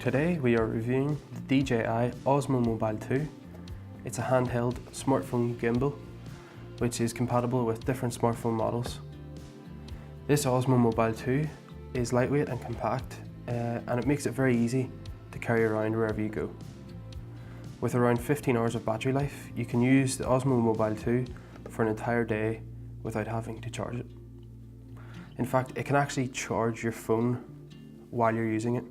today we are reviewing the DJI Osmo Mobile 2. It's a handheld smartphone gimbal which is compatible with different smartphone models. This Osmo Mobile 2 is lightweight and compact and it makes it very easy to carry around wherever you go. With around 15 hours of battery life, you can use the Osmo Mobile 2 for an entire day without having to charge it. In fact, it can actually charge your phone while you're using it.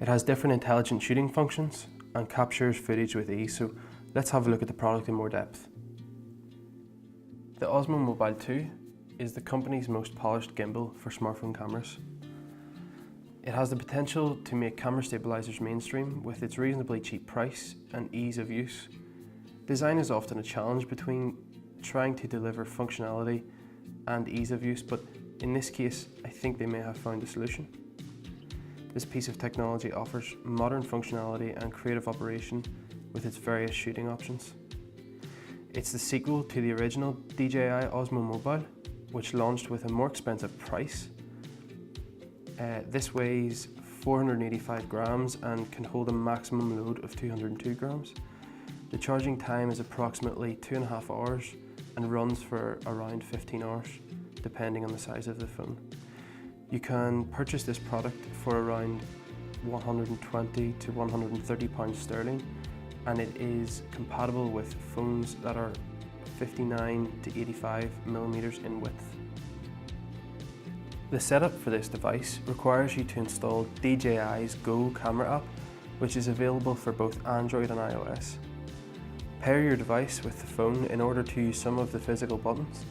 It has different intelligent shooting functions and captures footage with ease, so let's have a look at the product in more depth. The Osmo Mobile 2 is the company's most polished gimbal for smartphone cameras. It has the potential to make camera stabilizers mainstream with its reasonably cheap price and ease of use. Design is often a challenge between trying to deliver functionality and ease of use, but in this case, I think they may have found a solution. This piece of technology offers modern functionality and creative operation with its various shooting options. It's the sequel to the original DJI Osmo Mobile, which launched with a more expensive price. This weighs 485 grams and can hold a maximum load of 202 grams. The charging time is approximately 2.5 hours and runs for around 15 hours, depending on the size of the phone. You can purchase this product for around 120 to 130 pounds sterling, and it is compatible with phones that are 59 to 85 millimeters in width. The setup for this device requires you to install DJI's Go camera app, which is available for both Android and iOS. Pair your device with the phone in order to use some of the physical buttons.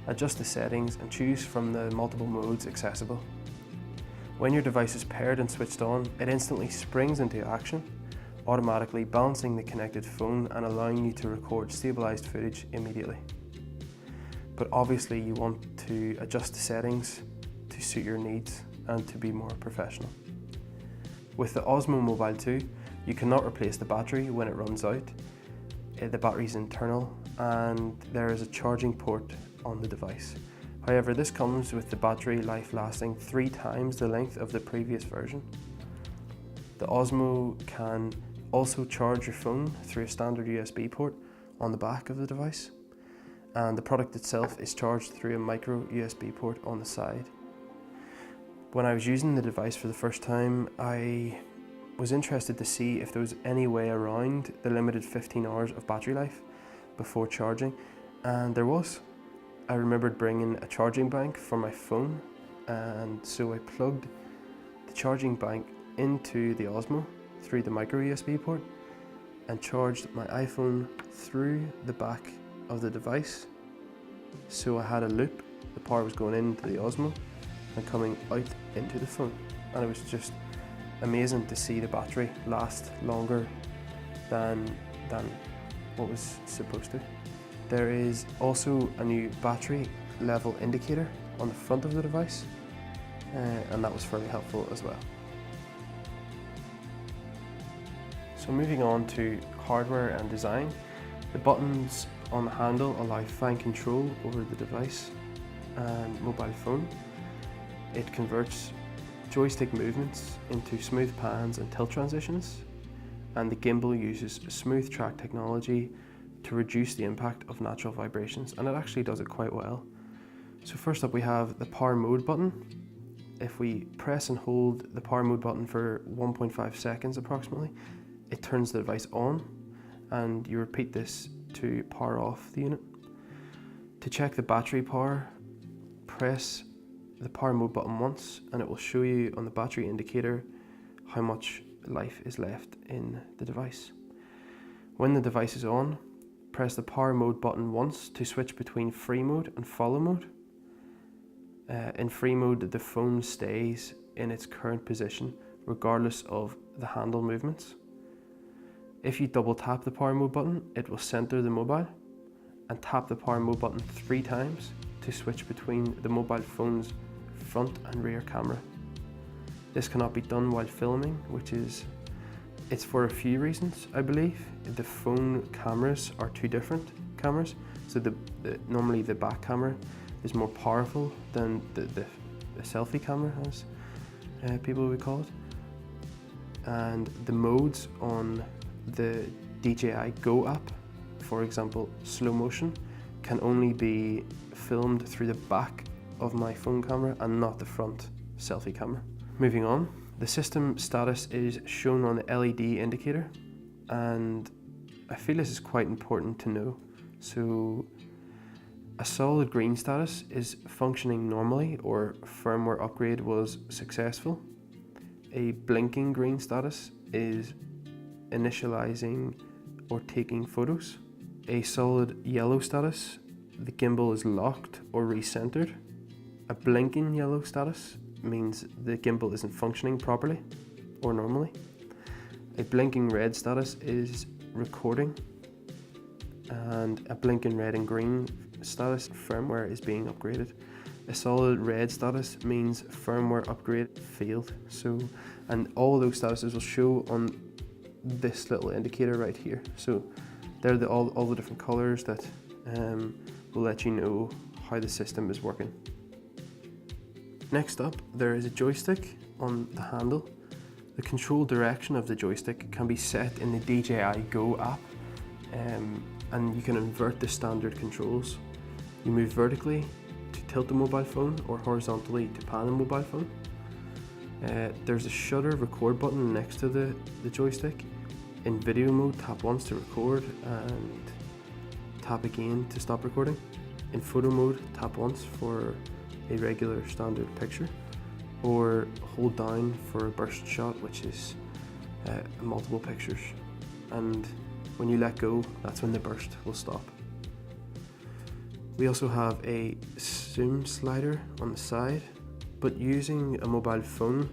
Adjust the settings and choose from the multiple modes accessible. When your device is paired and switched on, it instantly springs into action, automatically balancing the connected phone and allowing you to record stabilized footage immediately. But obviously you want to adjust the settings to suit your needs and to be more professional. With the Osmo Mobile 2, you cannot replace the battery when it runs out. The battery is internal and there is a charging port on the device. However, this comes with the battery life lasting 3 times the length of the previous version. The Osmo can also charge your phone through a standard USB port on the back of the device, and the product itself is charged through a micro USB port on the side. When I was using the device for the first time, I was interested to see if there was any way around the limited 15 hours of battery life before charging, and there was. I remembered bringing a charging bank for my phone, and so I plugged the charging bank into the Osmo through the micro USB port and charged my iPhone through the back of the device. So I had a loop, the power was going into the Osmo and coming out into the phone, and it was just amazing to see the battery last longer than what was supposed to. There is also a new battery level indicator on the front of the device, and that was fairly helpful as well. So moving on to hardware and design, the buttons on the handle allow fine control over the device and mobile phone. It converts joystick movements into smooth pans and tilt transitions, and the gimbal uses smooth track technology to reduce the impact of natural vibrations, and it actually does it quite well. So first up we have the power mode button. If we press and hold the power mode button for 1.5 seconds approximately, it turns the device on, and you repeat this to power off the unit. To check the battery power, press the power mode button once and it will show you on the battery indicator how much life is left in the device. When the device is on, press the power mode button once to switch between free mode and follow mode. In free mode, the phone stays in its current position regardless of the handle movements. If you double tap the power mode button, it will center the mobile, and tap the power mode button 3 times to switch between the mobile phone's front and rear camera. This cannot be done while filming, it's for a few reasons, I believe. The phone cameras are 2 different cameras, so normally the back camera is more powerful than the selfie camera, as people would call it. and the modes on the DJI Go app, for example slow motion, can only be filmed through the back of my phone camera and not the front selfie camera. Moving on, the system status is shown on the LED indicator, and I feel this is quite important to know. So a solid green status is functioning normally, or firmware upgrade was successful. A blinking green status is initializing or taking photos. A solid yellow status, the gimbal is locked or recentered. A blinking yellow status means the gimbal isn't functioning properly or normally. A blinking red status is recording, and a blinking red and green status, firmware is being upgraded. A solid red status means firmware upgrade failed. And all those statuses will show on this little indicator right here. So they're all the different colors that will let you know how the system is working. Next up, there is a joystick on the handle. The control direction of the joystick can be set in the DJI Go app, and you can invert the standard controls. You move vertically to tilt the mobile phone or horizontally to pan the mobile phone. There's a shutter record button next to the joystick. In video mode, tap once to record and tap again to stop recording. In photo mode, tap once for a regular standard picture, or hold down for a burst shot, which is multiple pictures. And when you let go, that's when the burst will stop. We also have a zoom slider on the side, but using a mobile phone,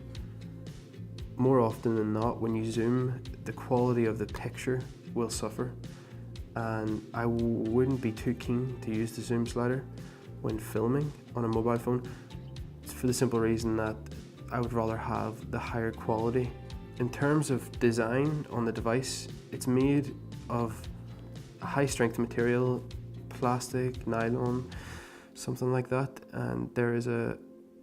more often than not, when you zoom, the quality of the picture will suffer, and I wouldn't be too keen to use the zoom slider when filming on a mobile phone, for the simple reason that I would rather have the higher quality. In terms of design on the device, it's made of a high strength material, plastic, nylon, something like that, and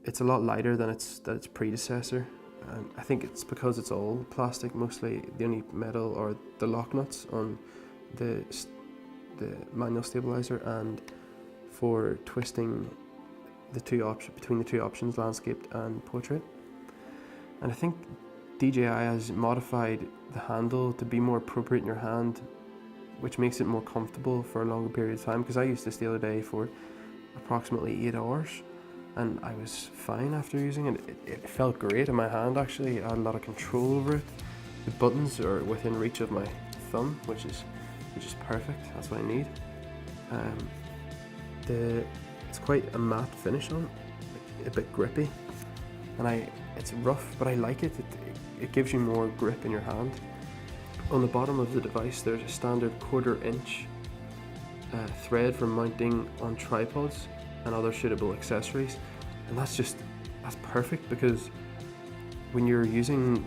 it's a lot lighter than its predecessor. And I think it's because it's all plastic mostly. The only metal are the lock nuts on the manual stabilizer and for twisting between the two options, landscape and portrait. And I think DJI has modified the handle to be more appropriate in your hand, which makes it more comfortable for a longer period of time, because I used this the other day for approximately 8 hours and I was fine after using it. It felt great in my hand actually. I had a lot of control over it. The buttons are within reach of my thumb, which is perfect. That's what I need. It's quite a matte finish on it, a bit grippy, and it's rough, but I like it. It gives you more grip in your hand. On the bottom of the device, there's a standard 1/4 inch thread for mounting on tripods and other suitable accessories, and that's perfect, because when you're using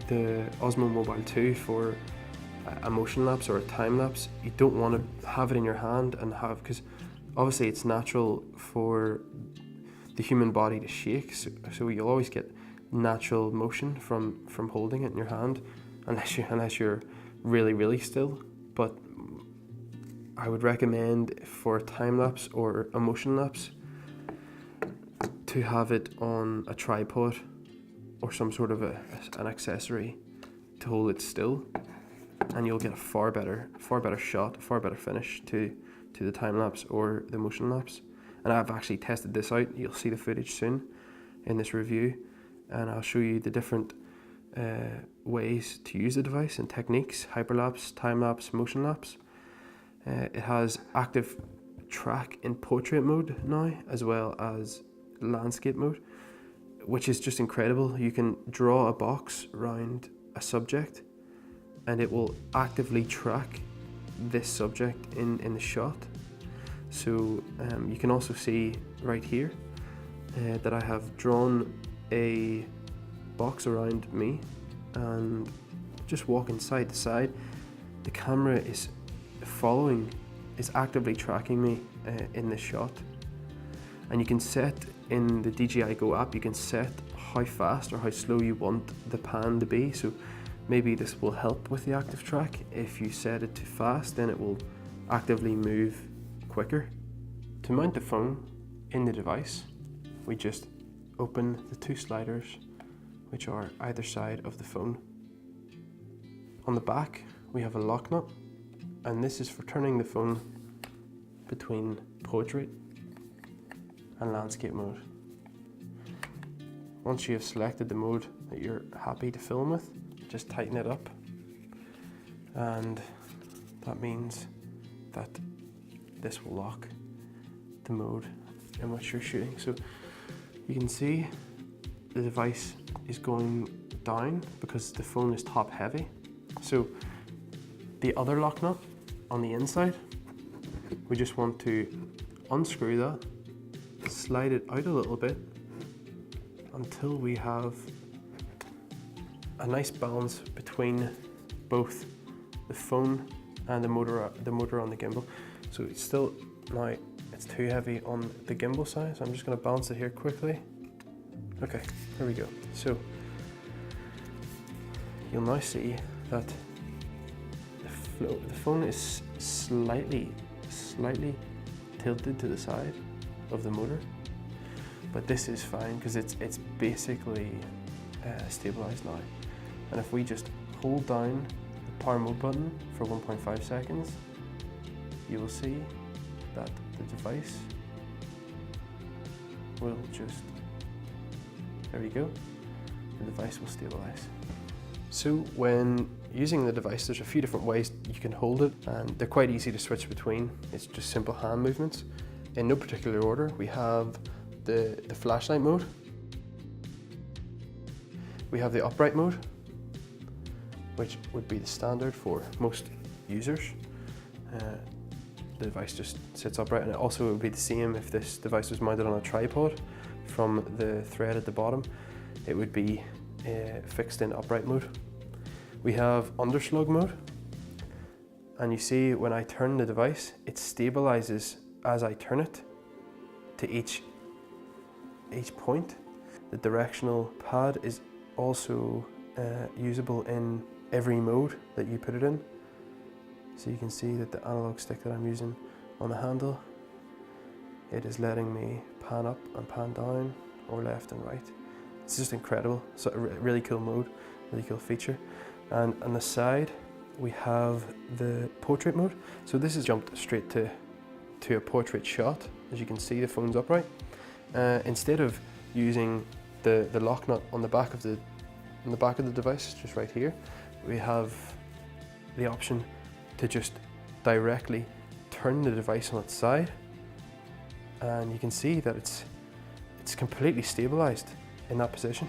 the Osmo Mobile 2 for a motion lapse or a time lapse, you don't want to have it in your hand because obviously it's natural for the human body to shake, so you'll always get natural motion from holding it in your hand, unless you're really, really still. But I would recommend for a time lapse or a motion lapse to have it on a tripod or some sort of an accessory to hold it still, and you'll get a far better shot, far better finish to the time lapse or the motion lapse. And I've actually tested this out. You'll see the footage soon in this review, and I'll show you the different ways to use the device and techniques: hyperlapse, time lapse, motion lapse. It has active track in portrait mode now, as well as landscape mode, which is just incredible. You can draw a box around a subject and it will actively track this subject in the shot. So you can also see right here that I have drawn a box around me, and just walking side to side, the camera is actively tracking me in this shot. And you can set in the DJI Go app, you can set how fast or how slow you want the pan to be. So maybe this will help with the active track. If you set it to fast, then it will actively move quicker. To mount the phone in the device, we just open the two sliders which are either side of the phone. On the back we have a lock nut, and this is for turning the phone between portrait and landscape mode. Once you have selected the mode that you're happy to film with, just tighten it up, and that means that this will lock the mode in which you're shooting. So you can see the device is going down because the phone is top heavy. So the other lock nut on the inside, we just want to unscrew that, slide it out a little bit until we have a nice balance between both the phone and the motor on the gimbal. So it's still, now it's too heavy on the gimbal side, so I'm just going to balance it here quickly. Okay, here we go. So you'll now see that the phone is slightly tilted to the side of the motor, but this is fine because it's basically stabilized now. And if we just hold down the power mode button for 1.5 seconds, you will see that the device will just, there we go, the device will stabilize. So when using the device, there's a few different ways you can hold it, and they're quite easy to switch between. It's just simple hand movements. In no particular order, we have the flashlight mode, we have the upright mode, which would be the standard for most users. The device just sits upright, and it also would be the same if this device was mounted on a tripod. From the thread at the bottom, it would be fixed in upright mode. We have underslug mode, and you see when I turn the device, it stabilizes as I turn it to each point. The directional pad is also usable in every mode that you put it in. So you can see that the analog stick that I'm using on the handle, it is letting me pan up and pan down, or left and right. It's just incredible. So a really cool mode, really cool feature. And on the side, we have the portrait mode. So this has jumped straight to a portrait shot. As you can see, the phone's upright. Instead of using the lock nut on the back of the device, just right here, we have the option to just directly turn the device on its side, and you can see that it's completely stabilized in that position.